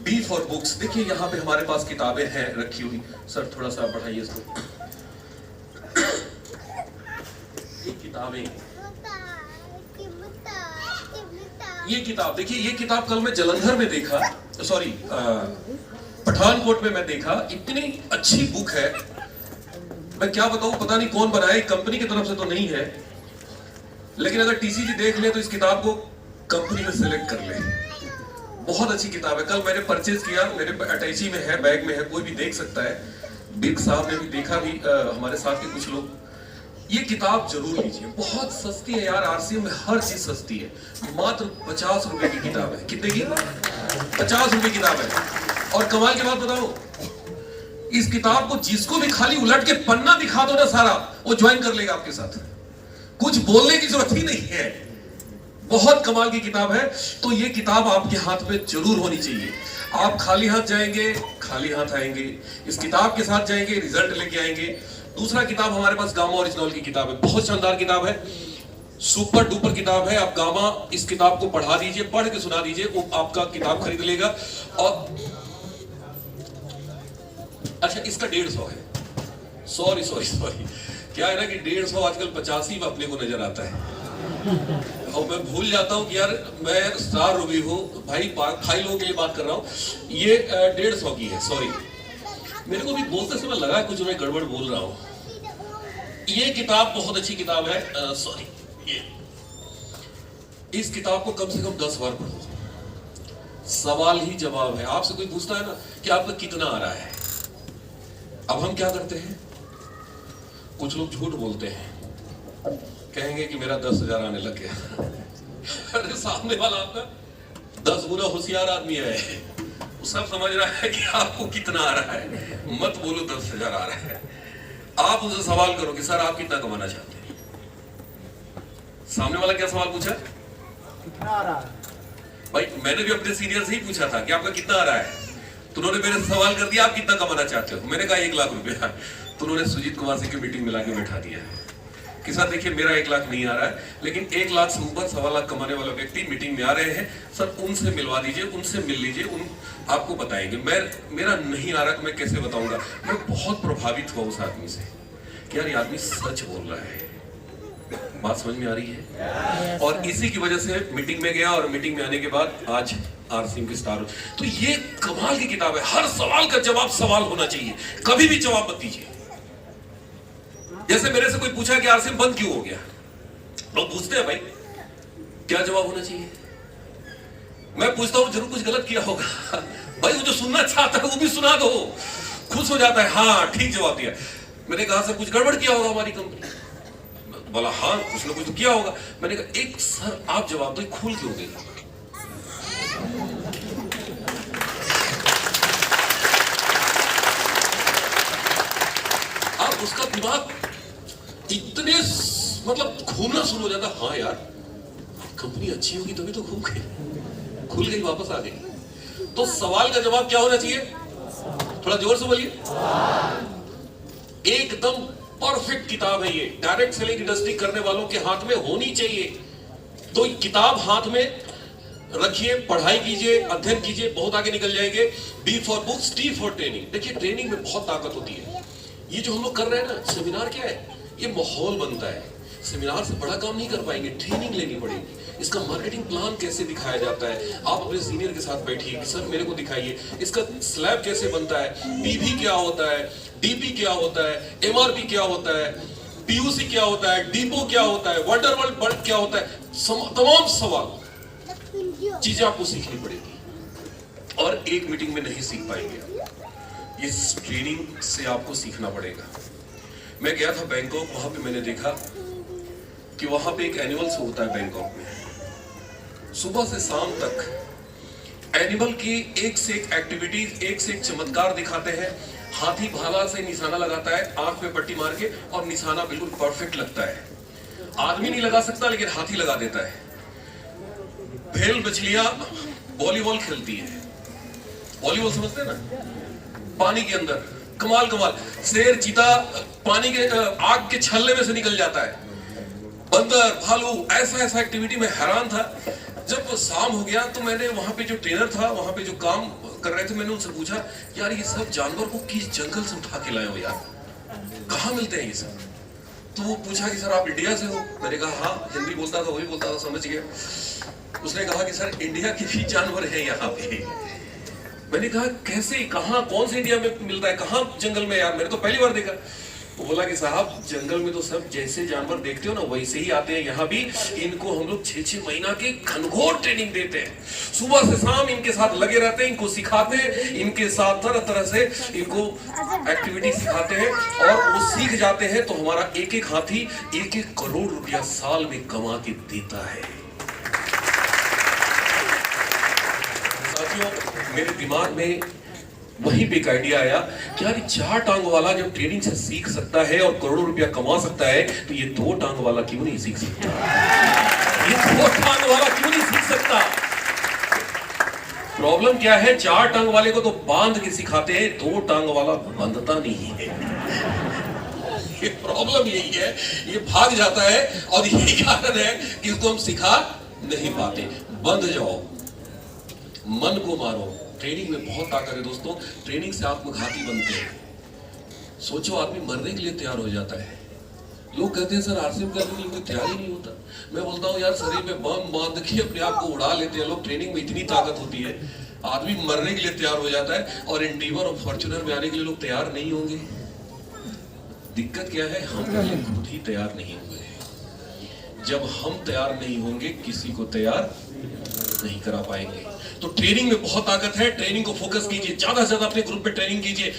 बी फॉर बुक्स। देखिए यहाँ पे हमारे पास किताबें हैं रखी हुई। सर थोड़ा सा बढ़ाइए इसको। ये किताबें, ये किताब देखिए, ये किताब कल मैं जलंधर में देखा, सॉरी पठानकोट में मैं देखा, इतनी अच्छी बुक है। मैं क्या बताऊं, पता नहीं कौन बनाए, कंपनी की तरफ से तो नहीं है, लेकिन अगर टीसीजी देख ले तो इस किताब को कंपनी में सेलेक्ट कर ले। बहुत अच्छी किताब है। कल मैंने परचेज किया, मेरे अटैची में है, बैग में है, कोई भी देख सकता है। बिग साहब ने भी देखा, भी हमारे साथ के कुछ लोग। ये किताब जरूर लीजिए, बहुत सस्ती है यार। आरसीएम में हर चीज सस्ती है। मात्र 50 रुपए की किताब है। कितने की? 50 रुपए किताब है। और कमाल की बात बताओ, इस किताब को जिसको भी खाली उलट के पन्ना दिखा दो ना सारा, वो ज्वाइन कर लेगा आपके साथ। कुछ बोलने की जरूरत ही नहीं है। बहुत कमाल की किताब है। तो ये किताब आपके हाथ में जरूर होनी चाहिए। आप खाली हाथ जाएंगे, खाली हाथ आएंगे। इस किताब के साथ जाएंगे, रिजल्ट लेके आएंगे। दूसरा किताब हमारे पास गामा ओरिजिनल की किताब है, बहुत शानदार किताब है, सुपर डुपर किताब है। आप गामा इस किताब को पढ़ा दीजिए, पढ़ के सुना दीजिए, वो आपका किताब खरीद लेगा। और अच्छा, इसका 150 है। सॉरी क्या है ना कि 150 आजकल 85 में अपने को नजर आता है। और मैं भूल जाता हूँ कि यार मैं स्टार रूबी हूँ भाई, भाई लोगों के लिए बात कर रहा हूँ। ये 150 की है। सॉरी, मेरे को भी बोलते समय लगा कुछ मैं गड़बड़ बोल रहा हूँ। ये किताब बहुत अच्छी किताब है। सॉरी, ये इस किताब को कम से कम 10 बार पढ़ो। सवाल ही जवाब है। आपसे कोई पूछता है ना कि आपका कितना आ रहा है, अब हम क्या करते हैं? कुछ लोग झूठ बोलते हैं, कहेंगे कि मेरा 10,000 आने लग गया। अरे सामने वाला आपका 10 गुना होशियार आदमी है, वो सब समझ रहा है कि आपको कितना आ रहा है। मत बोलो 10,000 आ रहा है। आप उनसे सवाल करो कि सर आप कितना कमाना चाहते हैं। सामने वाला क्या सवाल पूछा? कितना आ रहा है? भाई मैंने भी अपने सीनियर से ही पूछा था कि आपका कितना आ रहा है, तो उन्होंने मेरे से सवाल कर दिया आप कितना कमाना चाहते हो। मैंने कहा 1 लाख रुपया। तो उन्होंने सुजीत कुमार सिंह की मीटिंग मिला के बैठा दिया। कि सर देखिए मेरा 1 लाख नहीं आ रहा है, लेकिन 1 लाख से ऊपर 1.25 लाख कमाने वाला व्यक्ति मीटिंग में आ रहे हैं, सर उनसे मिलवा दीजिए, उनसे मिल लीजिए, उन आपको बताएंगे। मेरा नहीं आ रहा तो मैं कैसे बताऊंगा। मैं बहुत प्रभावित हुआ उस आदमी से कि यार ये आदमी सच बोल रहा है। बात समझ में आ रही है? और इसी की वजह से मीटिंग में गया और मीटिंग में आने के बाद आज आरसीएम की स्टार। तो ये कमाल की किताब है। हर सवाल का जवाब सवाल होना चाहिए, कभी भी जवाब मत दीजिए। जैसे मेरे से कोई पूछा कि आरसीएम बंद क्यों हो गया, लोग पूछते हैं भाई क्या जवाब होना चाहिए। मैं पूछता हूं जरूर कुछ गलत किया होगा भाई, वो जो सुनना चाहता है वो भी सुना दो, खुश हो जाता है। हाँ ठीक जवाब दिया। मैंने कहा सर कुछ गड़बड़ किया होगा हमारी कंपनी, बोला हाँ कुछ ना कुछ तो किया होगा। मैंने कहा एक सर आप जवाब दो, खुल क्यों देगा। आप उसका दिमाग इतने मतलब घूमना शुरू हो जाता, हाँ यार कंपनी अच्छी होगी तभी तो घूम गई, खुल गई, वापस आ गई। तो सवाल का जवाब क्या होना चाहिए, थोड़ा जोर से बोलिए। एकदम परफेक्ट किताब है ये, डायरेक्ट सेलिंग इंडस्ट्री करने वालों के हाथ में होनी चाहिए। तो किताब हाथ में रखिए, पढ़ाई कीजिए, अध्ययन कीजिए, बहुत आगे निकल जाएंगे। B for books, T for training. देखिए ट्रेनिंग में बहुत ताकत होती है। ये जो हम लोग कर रहे हैं ना, सेमिनार क्या है, ये माहौल बनता है। सेमिनार से बड़ा काम नहीं कर पाएंगे, ट्रेनिंग लेनी पड़ेगी। इसका मार्केटिंग प्लान कैसे दिखाया जाता है, आप अपने सीनियर के साथ बैठिए, सर मेरे को दिखाइए इसका स्लैब कैसे बनता है, पीवी क्या होता है, डीपी क्या होता है, एमआरपी क्या होता है, पीयूसी क्या होता है, डिपो क्या होता है, वंडरवर्ल्ड बल्ब क्या होता है। तमाम सवाल चीजें आपको सीखनी पड़ेगी और एक मीटिंग में नहीं सीख पाएंगे। इस ट्रेनिंग से आपको सीखना पड़ेगा। मैं गया था बैंकॉक, वहां पे मैंने देखा कि वहां पे एक एनिमल शो होता है बैंकॉक में। सुबह से शाम तक एनिमल की एक से एक एक्टिविटीज, एक से एक चमत्कार दिखाते हैं। हाथी भाला से निशाना लगाता है, आंख पे पट्टी मार के, और निशाना बिल्कुल परफेक्ट लगता है। आदमी नहीं लगा सकता लेकिन हाथी लगा देता है। भेल मछलियां वॉलीबॉल खेलती है, वॉलीबॉल समझते हैं ना, पानी के अंदर, कमाल कमाल। शेर चीता पानी के आग के छल्ले में से निकल जाता है। बंदर भालू, ऐसा ऐसा एक्टिविटी में हैरान था। जब शाम हो गया तो मैंने वहां पे जो ट्रेनर था, वहां पे जो काम कर रहे थे, मैंने उनसे पूछा यार ये सब जानवर को किस जंगल से उठा के लाए हो यार, कहाँ मिलते हैं ये सब। तो वो पूछा कि सर आप इंडिया से हो। मैंने कहा हाँ, हिंदी बोलता था, वही बोलता था, समझ गया। उसने कहा कि सर इंडिया के भी जानवर है यहाँ पे। मैंने कहा कैसे, कहाँ, कौन से इंडिया में मिलता है, कहाँ जंगल में यार, मैंने तो पहली बार देखा। वो बोला कि साहब जंगल में तो सब जैसे जानवर देखते हो ना वैसे ही आते हैं, यहाँ भी इनको हम लोग 6-6 महीना की घनघोर ट्रेनिंग देते हैं। सुबह से शाम इनके साथ लगे रहते हैं, इनको सिखाते हैं, इनके साथ तरह तरह से इनको एक्टिविटी सिखाते हैं और वो सीख जाते हैं। तो हमारा एक एक हाथी 1-1 करोड़ रुपया साल में कमा के देता है। साथियों मेरे दिमाग में वहीं पे एक आइडिया आया कि यार 4 टांग वाला जब ट्रेनिंग से सीख सकता है और करोड़ों रुपया कमा सकता है, तो ये 2 टांग वाला क्यों नहीं सीख सकता, ये 2 टांग वाला क्यों नहीं सीख सकता। प्रॉब्लम क्या है, 4 टांग वाले को तो बांध के सिखाते हैं, 2 टांग वाला बंधता नहीं है। ये प्रॉब्लम यही है, ये भाग जाता है और यही कारण है कि इसको हम सिखा नहीं पाते। बंध जाओ, मन को मारो। ट्रेनिंग में बहुत ताकत है दोस्तों, ट्रेनिंग से आत्मघाती बनते हैं। सोचो आदमी मरने के लिए तैयार हो जाता है। लोग कहते हैं सर आरसीएम करने के लिए कोई तैयार ही नहीं होता। मैं बोलता हूँ यार शरीर में बम बांध के अपने आप को उड़ा लेते हैं लोग। ट्रेनिंग में इतनी ताकत होती है, आदमी मरने के लिए तैयार हो जाता है और इंटीवर और फॉर्च्यूनर में आने के लिए लोग तैयार नहीं होंगे। दिक्कत क्या है, हम पहले खुद ही तैयार नहीं होंगे। जब हम तैयार नहीं होंगे किसी को तैयार नहीं करा पाएंगे। तो ट्रेनिंग में बहुत ताकत है। ट्रेनिंग को फोकस कीजिए, ज्यादा से ज्यादा अपने ग्रुप पे ट्रेनिंग कीजिए।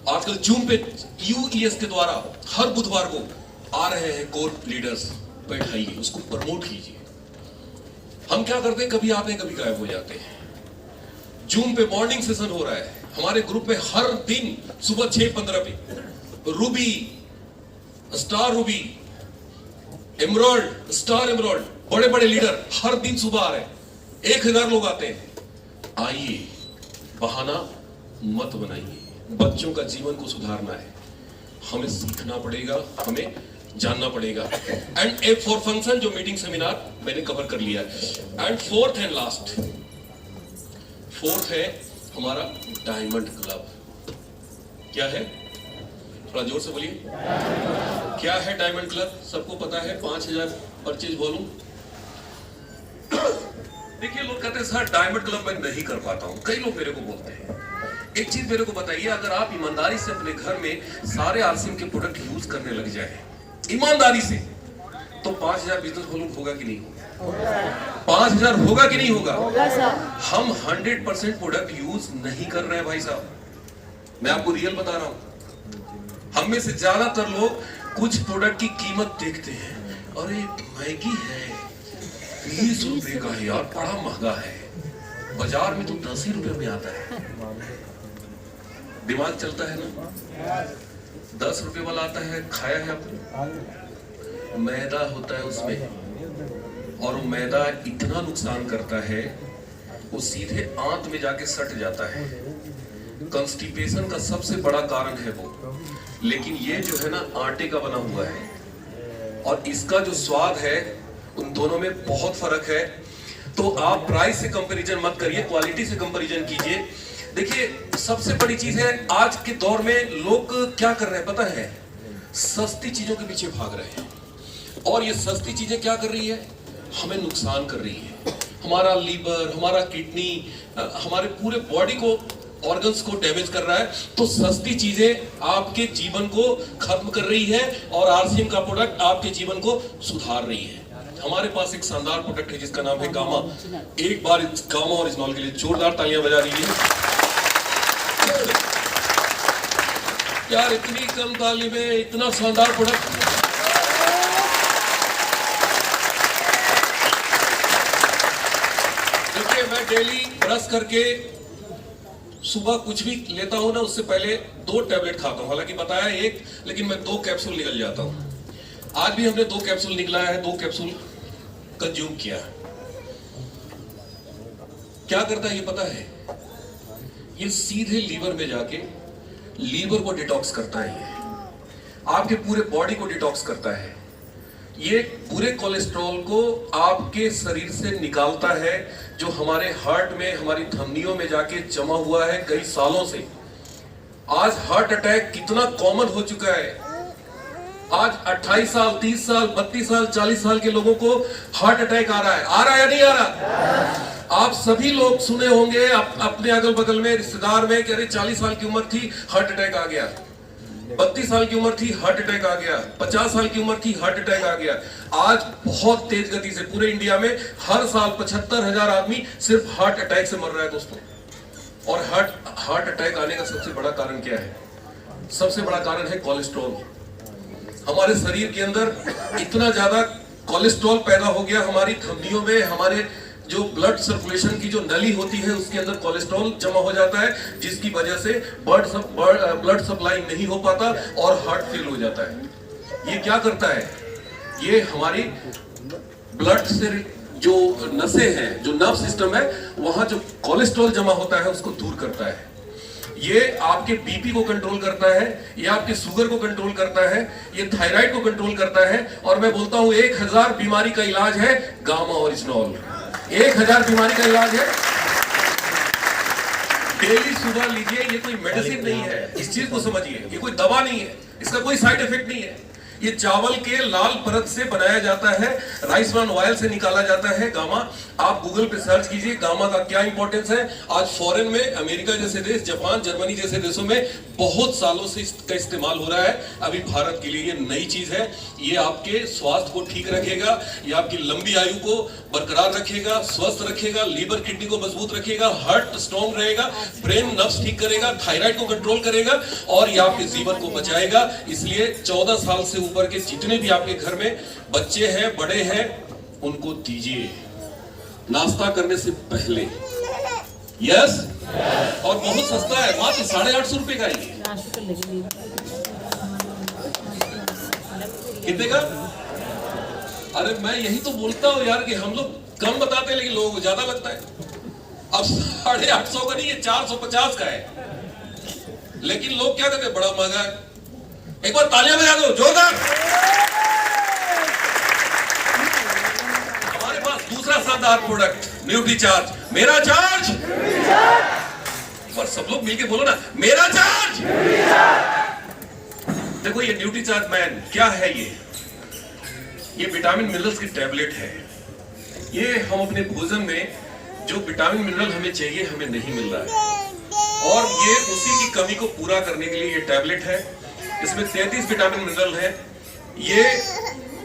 आजकल जूम पे यूईएस के द्वारा हर बुधवार को आ रहे हैं कोर लीडर्स, बैठाइए, उसको प्रमोट कीजिए। हम क्या करते हैं, कभी आते हैं कभी गायब हो जाते हैं। जूम पे मॉर्निंग सेशन हो रहा है हमारे ग्रुप में हर दिन सुबह 6:15 पे। Ruby, star Ruby, emerald, star emerald, बड़े बड़े लीडर हर दिन सुबह आ रहे हैं। 1000 लोग आते हैं। आइए, बहाना मत बनाइए। बच्चों का जीवन को सुधारना है, हमें सीखना पड़ेगा, हमें जानना पड़ेगा। एंड ए फॉर फंक्शन जो मीटिंग सेमिनार मैंने कवर कर लिया। And fourth and last, fourth है हमारा डायमंड क्लब। क्या है? थोड़ा जोर से बोलिए, क्या है डायमंड क्लब? सबको पता है, 5000 परचेज वॉल्यूम। देखिए लोग कहते हैं सर डायमंड क्लब मैं नहीं कर पाता हूं, कई लोग मेरे को बोलते हैं। एक चीज मेरे को बताइए, अगर आप ईमानदारी से अपने घर में सारे आरसीएम के प्रोडक्ट यूज करने लग जाए ईमानदारी से, तो 5000 बिजनेस वॉल्यूम होगा कि नहीं होगा? 5000 होगा कि नहीं होगा? हम 100% प्रोडक्ट यूज नहीं कर रहे हैं भाई साहब, मैं आपको रियल बता रहा हूं। हम में से ज्यादातर लोग कुछ प्रोडक्ट की कीमत देखते हैं, अरे महंगी है, 20 रुपए का है यार, बड़ा महंगा है, बाजार में तो 10 ही रुपए में आता है। दिमाग चलता है ना, 10 रुपए वाला आता है, खाया है आपने? मैदा होता है उसमें, और वो मैदा इतना नुकसान करता है, वो सीधे आंत में जाके सट जाता है। कंस्टिपेशन का सबसे बड़ा कारण है वो। लेकिन ये जो है ना आटे का बना हुआ है, और इसका जो स्वाद है उन दोनों में बहुत फर्क है। तो आप प्राइस से कंपैरिजन मत करिए, क्वालिटी से कंपैरिजन कीजिए। देखिए सबसे बड़ी चीज है, आज के दौर में लोग क्या कर रहे हैं पता है? सस्ती चीजों के पीछे भाग रहे हैं, और ये सस्ती चीजें क्या कर रही है? हमें नुकसान कर रही है। हमारा लीवर, हमारा किडनी, हमारे पूरे बॉडी को, ऑर्गन्स को डैमेज कर रहा है। तो सस्ती चीजें आपके जीवन को खत्म कर रही है, और आरसीएम का प्रोडक्ट आपके जीवन को सुधार रही है। हमारे पास एक शानदार प्रोडक्ट है जिसका नाम है गामा। एक बार इस गामा और इस्नॉल के लिए जोरदार तालियां बजा दीजिए यार, इतनी कम ताली में इतना शानदार प्रोडक्ट। देखिए मैं डेली ब्रश करके सुबह कुछ भी लेता हूं ना, उससे पहले 2 टैबलेट खाता हूं। हालांकि बताया 1, लेकिन मैं 2 कैप्सूल निकल जाता हूं। आज भी हमने 2 कैप्सूल निकला है, 2 कैप्सूल कंज्यूम किया। क्या करता है ये पता है? ये सीधे लीवर में जाके लीवर को डिटॉक्स करता है, ये आपके पूरे बॉडी को डिटॉक्स करता है। ये पूरे कोलेस्ट्रॉल को आपके शरीर से निकालता है, जो हमारे हार्ट में, हमारी धमनियों में जाके जमा हुआ है कई सालों से। आज हार्ट अटैक कितना कॉमन हो चुका है। आज 28 साल, 30 साल, 32 साल, 40 साल के लोगों को हार्ट अटैक आ रहा है या नहीं आ रहा? आप सभी लोग सुने होंगे अपने अगल बगल में, रिश्तेदार में, कि अरे 40 साल की उम्र थी हार्ट अटैक आ गया, 32 साल की उम्र थी हार्ट अटैक आ गया, 50 साल की उम्र थी हार्ट अटैक आ गया। आज बहुत तेज गति से पूरे इंडिया में हर साल 75,000 आदमी सिर्फ हार्ट अटैक से मर रहा है दोस्तों। और हार्ट अटैक आने का सबसे बड़ा कारण क्या है? सबसे बड़ा कारण है कोलेस्ट्रॉल। हमारे शरीर के अंदर इतना ज्यादा कोलेस्ट्रॉल पैदा हो गया, हमारी धमनियों में, हमारे जो ब्लड सर्कुलेशन की जो नली होती है उसके अंदर कोलेस्ट्रॉल जमा हो जाता है, जिसकी वजह से ब्लड सप्लाई नहीं हो पाता और हार्ट फेल हो जाता है। ये क्या करता है? ये हमारी ब्लड से जो नसें हैं, जो नर्व सिस्टम है, वहां जो कोलेस्ट्रॉल जमा होता है उसको दूर करता है। ये आपके बीपी को कंट्रोल करता है, ये आपके शुगर को कंट्रोल करता है, ये थायराइड को कंट्रोल करता है। और मैं बोलता हूं 1000 बीमारी का इलाज है गामा और इस्नॉल। 1000 बीमारी का इलाज है, डेली सुबह लीजिए। ये कोई मेडिसिन नहीं है, इस चीज को समझिए, ये कोई दवा नहीं है, इसका कोई साइड इफेक्ट नहीं है। ये चावल के लाल परत से बनाया जाता है, राइस ब्रान ऑयल से निकाला जाता है गामा। आप गूगल पे सर्च कीजिए गामा का क्या इंपॉर्टेंस है। आज फॉरेन में, अमेरिका जैसे देश, जापान, जर्मनी जैसे देशों में बहुत सालों से इसका इस्तेमाल हो रहा है। अभी भारत के लिए ये नई चीज है। ये आपके स्वास्थ्य को ठीक रखेगा, ये आपकी लंबी आयु को बरकरार रखेगा, स्वस्थ रखेगा, लीवर किडनी को मजबूत रखेगा, हार्ट स्ट्रॉन्ग रहेगा, ब्रेन नर्व्स ठीक करेगा, थायराइड को कंट्रोल करेगा, और ये आपके जीवन को बचाएगा। इसलिए 14 साल से ऊपर के जितने भी आपके घर में बच्चे हैं, बड़े हैं, उनको दीजिए नाश्ता करने से पहले। यस, और बहुत सस्ता है, मात्र 850 रुपए का ही। कितने का? अरे मैं यही तो बोलता हूँ यार कि हम लोग कम बताते हैं लेकिन लोगों को ज्यादा लगता है। अब 850 का नहीं, ये 450 का है, लेकिन लोग क्या कहते हैं बड़ा महंगा है। एक बार तालियां बजा दो जोरदार। दूसरा शानदार प्रोडक्ट न्यूट्रीचार्ज। मेरा चार्ज, और सब लोग मिलके बोलो ना, मेरा चार्ज। देखो ये न्यूट्रीचार्ज मैन क्या है, ये विटामिन मिनरल्स की टैबलेट है। ये हम अपने भोजन में जो विटामिन मिनरल हमें चाहिए हमें नहीं मिल रहा है, और ये उसी की कमी को पूरा करने के लिए ये टैबलेट है। इसमें 33 विटामिन मिनरल है। ये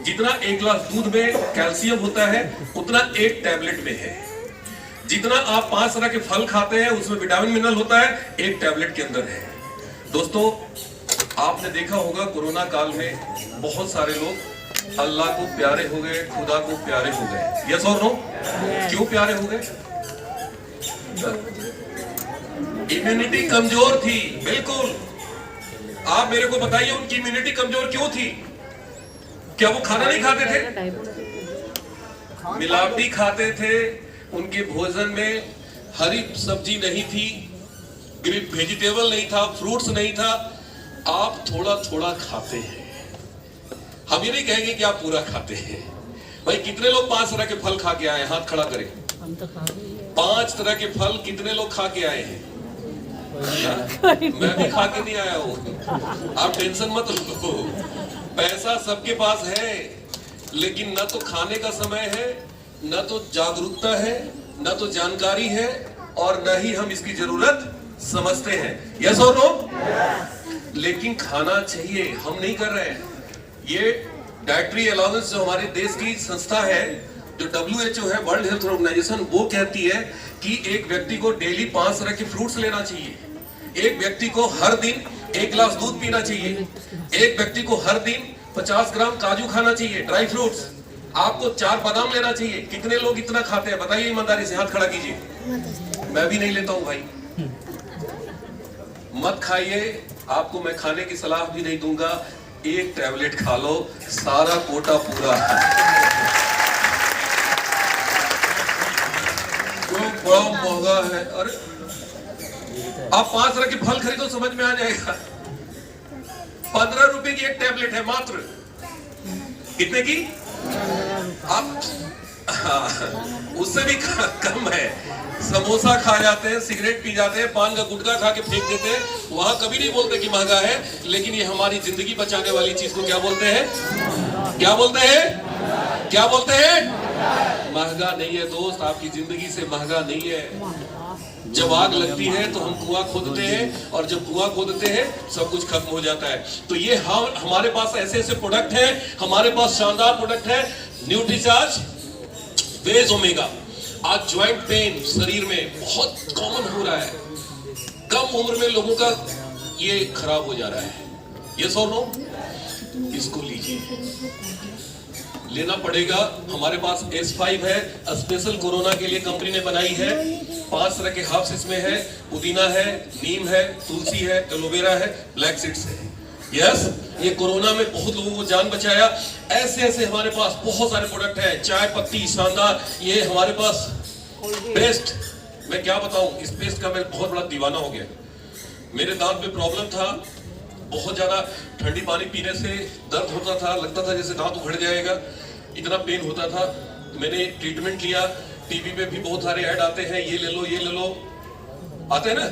जितना एक गिलास दूध में कैल्शियम होता है उतना एक टैबलेट में है। जितना आप 5 तरह के फल खाते हैं उसमें विटामिन मिनरल होता है, एक टैबलेट के अंदर है। दोस्तों आपने देखा होगा कोरोना काल में बहुत सारे लोग अल्लाह को प्यारे हो गए, खुदा को प्यारे हो गए। यस और नो? क्यों प्यारे हो गए? इम्यूनिटी कमजोर थी। बिल्कुल, आप मेरे को बताइए उनकी इम्यूनिटी कमजोर क्यों थी? क्या वो खाना नहीं खाते थे? मिलावटी खाते थे, उनके भोजन में हरी सब्जी नहीं थी, ग्रीन वेजिटेबल नहीं था, फ्रूट्स नहीं था। आप थोड़ा थोड़ा खाते हैं, हम ये नहीं कहेंगे कि आप पूरा खाते हैं। भाई कितने लोग 5 तरह के फल खा के आए? हाथ खड़ा करें। हम तो खा गए। 5 तरह के फल कितने लोग खा के आए हैं? मैं भी खा के नहीं आया हूं, आप टेंशन मत लो। पैसा सबके पास है, लेकिन न तो खाने का समय है, न तो जागरूकता है, न तो जानकारी है, और न ही हम इसकी जरूरत समझते हैं। यस और नो? लेकिन खाना चाहिए, हम नहीं कर रहे हैं। ये डाइटरी अलाउंस जो हमारे देश की संस्था है, जो WHO है, वर्ल्ड हेल्थ ऑर्गेनाइजेशन, वो कहती है कि एक व्यक्ति को डेली 5 तरह के फ्रूट्स लेना चाहिए, एक व्यक्ति को हर दिन 1 गिलास दूध पीना चाहिए, एक व्यक्ति को हर दिन 50 ग्राम काजू खाना चाहिए, ड्राई फ्रूट्स, आपको 4 बादाम लेना चाहिए। कितने लोग इतना खाते हैं बताइए ईमानदारी से? हाथ खड़ा कीजिए। मैं भी नहीं लेता हूं भाई। मत खाइए, आपको मैं खाने की सलाह भी नहीं दूंगा। एक टैबलेट खा लो, सारा कोटा पूरा। बड़ा महंगा है। अरे आप 5 तरह के फल खरीदो, समझ में आ जाएगा। 15 रुपए की एक टैबलेट है मात्र। कितने की? आप उससे भी कम है। समोसा खा जाते हैं, सिगरेट पी जाते हैं, पान का गुटखा खा के फेंक देते हैं। वहां कभी नहीं बोलते कि महंगा है, लेकिन ये हमारी जिंदगी बचाने वाली चीज को क्या बोलते हैं? क्या बोलते हैं? क्या बोलते हैं? महंगा नहीं है दोस्त, आपकी जिंदगी से महंगा नहीं है। जब आग लगती है तो हम कुआं खोदते हैं, और जब कुआं खोदते हैं सब कुछ खत्म हो जाता है। तो ये हमारे पास ऐसे ऐसे प्रोडक्ट हैं, हमारे पास शानदार प्रोडक्ट है। Nutricharge base omega. आज ज्वाइंट पेन शरीर में बहुत कॉमन हो रहा है, कम उम्र में लोगों का ये खराब हो जा रहा है। यस और नो? इसको लीजिए, लेना पड़ेगा। हमारे पास S5 है, स्पेशल कोरोना के लिए कंपनी ने बनाई है। 5 तरह के हर्ब्स इसमें है, पुदीना है, नीम है, तुलसी है, एलोवेरा है, ब्लैक सीड्स है। यस, ये कोरोना में बहुत लोगों को जान बचाया। ऐसे ऐसे हमारे पास बहुत सारे प्रोडक्ट हैं। चाय पत्ती शानदार, ये हमारे पास पेस्ट। मैं क्या बताऊं, इस पेस्ट का मैं बहुत बड़ा दीवाना हो गया। मेरे दांत में प्रॉब्लम था, बहुत ज्यादा ठंडी पानी पीने से दर्द होता था, लगता था जैसे दांत उखड़ जाएगा, इतना पेन होता था। मैंने ट्रीटमेंट लिया, टीवी पे भी बहुत सारे ऐड आते हैं, ये ले लो, ये ले लो, आते हैं ना।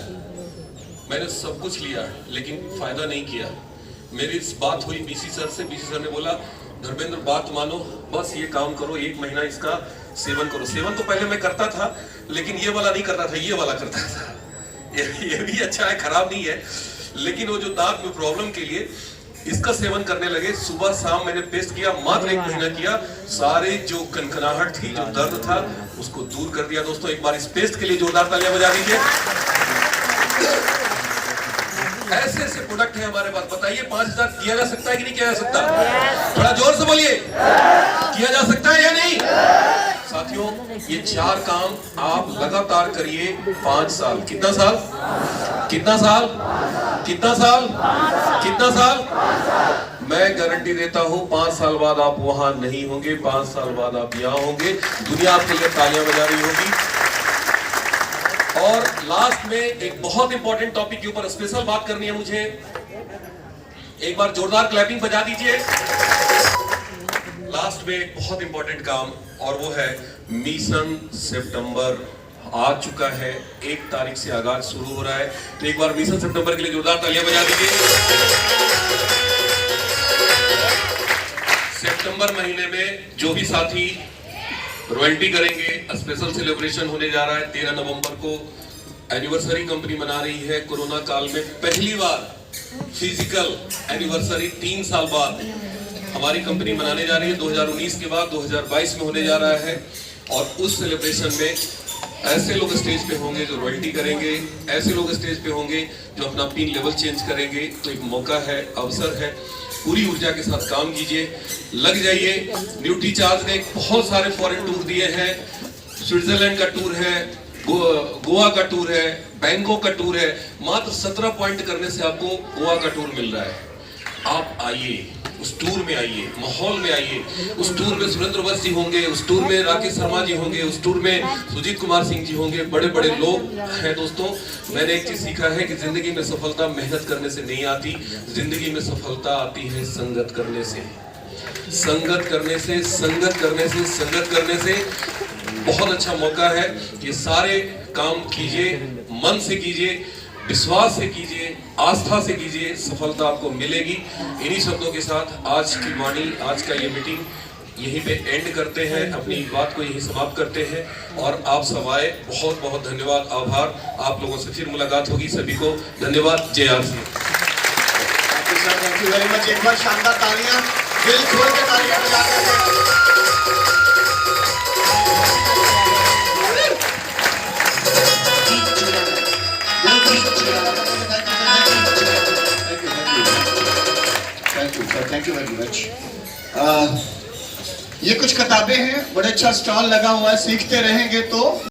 मैंने सब कुछ लिया, लेकिन फायदा नहीं किया। मेरी बात हुई BC सर से। BC सर ने बोला, धर्मेंद्र बात मानो, बस ये काम करो, 1 महीना इसका सेवन करो। सेवन तो पहले मैं करता था, लेकिन ये वाला नहीं करता था, ये वाला करता था। ये भी अच्छा है, खराब नहीं है, लेकिन वो जो दांत में प्रॉब्लम के लिए इसका सेवन करने लगे। सुबह शाम मैंने पेस्ट किया, मात्र 1 महीना किया, सारे जो कनकनाहट थी, जो दर्द था, उसको दूर कर दिया। दोस्तों एक बार इस पेस्ट के लिए जोरदार तालियां बजा दीजिए। ऐसे ऐसे प्रोडक्ट है हमारे पास। बताइए 5000 किया जा सकता है कि नहीं किया जा सकता? थोड़ा जोर से बोलिए, किया जा सकता है या नहीं? साथियों, ये 4 काम आप लगातार करिए 5 साल। कितना साल? कितना साल? कितना साल? कितना साल? मैं गारंटी देता हूं 5 साल बाद आप वहां नहीं होंगे, 5 साल बाद आप यहां होंगे। दुनिया आपके लिए तालियां बजा रही होगी। और लास्ट में एक बहुत इंपॉर्टेंट टॉपिक के ऊपर स्पेशल बात करनी है मुझे। एक बार जोरदार क्लैपिंग बजा दीजिए। लास्ट में एक बहुत इंपॉर्टेंट काम और वो है मिशन सितंबर। आ चुका है, 1 तारीख से आगाज शुरू हो रहा है। तो एक बार मिशन सितंबर के लिए जोरदार तालियां बजा दीजिए। सितंबर महीने में जो भी साथी रॉयल्टी करेंगे, स्पेशल सेलिब्रेशन होने जा रहा है। 13 नवंबर को एनिवर्सरी कंपनी मना रही है। कोरोना काल में पहली बार फिजिकल एनिवर्सरी 3 साल बाद हमारी कंपनी मनाने जा रही है। 2019 के बाद 2022 में होने जा रहा है। और उस सेलिब्रेशन में ऐसे लोग स्टेज पे होंगे जो रॉयल्टी करेंगे, ऐसे लोग स्टेज पे होंगे जो अपना पिन लेवल चेंज करेंगे। तो एक मौका है, अवसर है, पूरी ऊर्जा के साथ काम कीजिए, लग जाइए। न्यूट्रीचार्ज ने बहुत सारे फॉरेन टूर दिए हैं। स्विट्जरलैंड का टूर है, गोवा का टूर है, बैंकॉक का टूर है। मात्र 17 पॉइंट करने से आपको गोवा का टूर मिल रहा है। आप आइए, उस टूर में आइए, माहौल में आइए। उस टूर में सुरेंद्र वत्स जी होंगे, उस टूर में राकेश शर्मा जी होंगे, उस टूर में सुजीत कुमार सिंह जी होंगे। बड़े बड़े लोग हैं। दोस्तों, मैंने एक चीज सीखा है कि जिंदगी में सफलता मेहनत करने से नहीं आती, जिंदगी में सफलता आती है संगत करने से। संगत करने से, संगत करने से, संगत करने से। बहुत अच्छा मौका है कि सारे काम कीजिए, मन से कीजिए, विश्वास से कीजिए, आस्था से कीजिए, सफलता आपको मिलेगी। इन्हीं शब्दों के साथ आज की वाणी, आज का ये मीटिंग यहीं पे एंड करते हैं, अपनी बात को यहीं समाप्त करते हैं। और आप सब आए, बहुत बहुत धन्यवाद, आभार। आप लोगों से फिर मुलाकात होगी। सभी को धन्यवाद। जय RC. Thank you very much. एक बार शानदार तालियां, दिल खोल के तालियां बजाते थैंक यू वेरी मच। ये कुछ किताबें हैं, बड़ा अच्छा स्टॉल लगा हुआ है, सीखते रहेंगे तो